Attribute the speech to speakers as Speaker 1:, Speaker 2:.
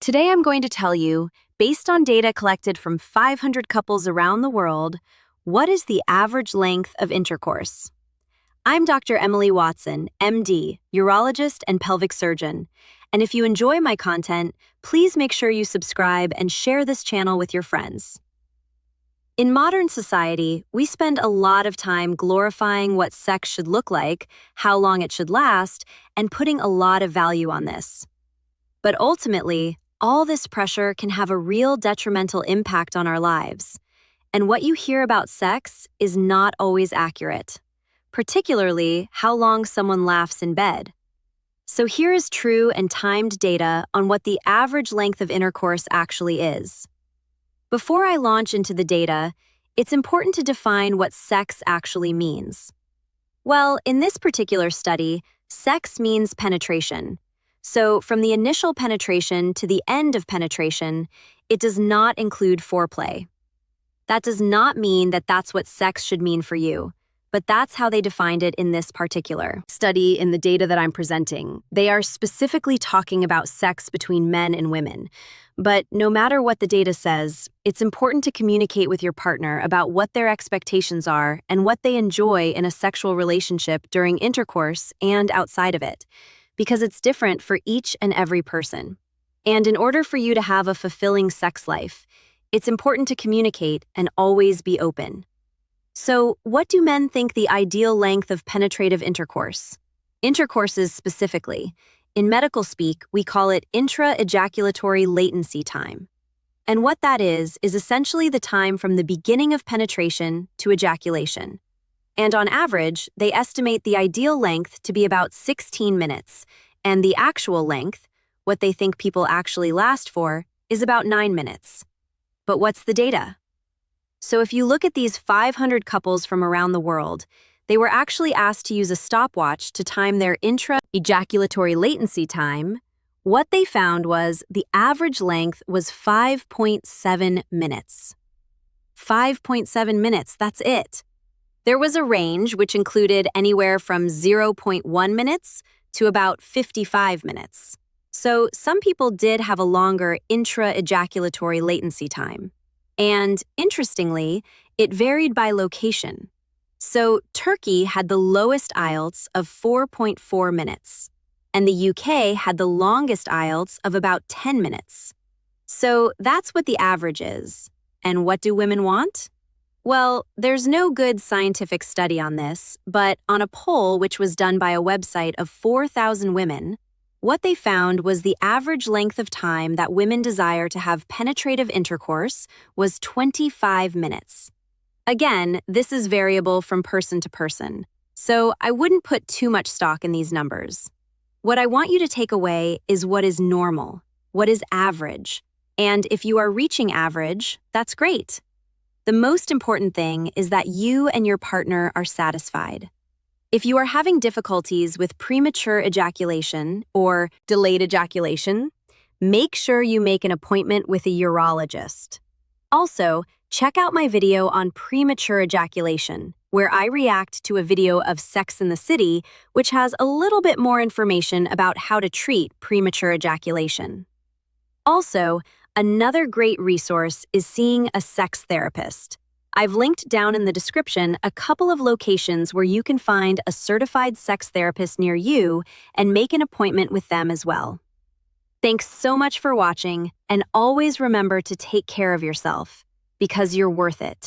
Speaker 1: Today I'm going to tell you, based on data collected from 500 couples around the world, what is the average length of intercourse? I'm Dr. Emily Watson, MD, urologist and pelvic surgeon. And if you enjoy my content, please make sure you subscribe and share this channel with your friends. In modern society, we spend a lot of time glorifying what sex should look like, how long it should last, and putting a lot of value on this. But ultimately, all this pressure can have a real detrimental impact on our lives. And what you hear about sex is not always accurate, particularly how long someone laughs in bed. So here is true and timed data on what the average length of intercourse actually is. Before I launch into the data, it's important to define what sex actually means. Well, in this particular study, sex means penetration. So from the initial penetration to the end of penetration, it does not include foreplay. That does not mean that that's what sex should mean for you, but that's how they defined it in this particular study in the data that I'm presenting. They are specifically talking about sex between men and women. But no matter what the data says, it's important to communicate with your partner about what their expectations are and what they enjoy in a sexual relationship during intercourse and outside of it, because it's different for each and every person. And in order for you to have a fulfilling sex life, it's important to communicate and always be open. So, what do men think the ideal length of penetrative intercourse? Intercourses specifically. In medical speak, we call it intra-ejaculatory latency time. And what that is essentially the time from the beginning of penetration to ejaculation. And on average, they estimate the ideal length to be about 16 minutes, and the actual length, what they think people actually last for, is about 9 minutes. But what's the data? So if you look at these 500 couples from around the world, they were actually asked to use a stopwatch to time their intra-ejaculatory latency time. What they found was the average length was 5.7 minutes. 5.7 minutes, that's it. There was a range which included anywhere from 0.1 minutes to about 55 minutes. So some people did have a longer intra-ejaculatory latency time. And interestingly, it varied by location. So Turkey had the lowest IELTS of 4.4 minutes, and the UK had the longest IELTS of about 10 minutes. So that's what the average is. And what do women want? Well, there's no good scientific study on this, but on a poll which was done by a website of 4,000 women, what they found was the average length of time that women desire to have penetrative intercourse was 25 minutes. Again, this is variable from person to person, so I wouldn't put too much stock in these numbers. What I want you to take away is what is normal, what is average, and if you are reaching average, that's great. The most important thing is that you and your partner are satisfied. If you are having difficulties with premature ejaculation or delayed ejaculation, make sure you make an appointment with a urologist. Also, check out my video on premature ejaculation, where I react to a video of Sex in the City, which has a little bit more information about how to treat premature ejaculation. Also, another great resource is seeing a sex therapist. I've linked down in the description a couple of locations where you can find a certified sex therapist near you and make an appointment with them as well. Thanks so much for watching, and always remember to take care of yourself, because you're worth it.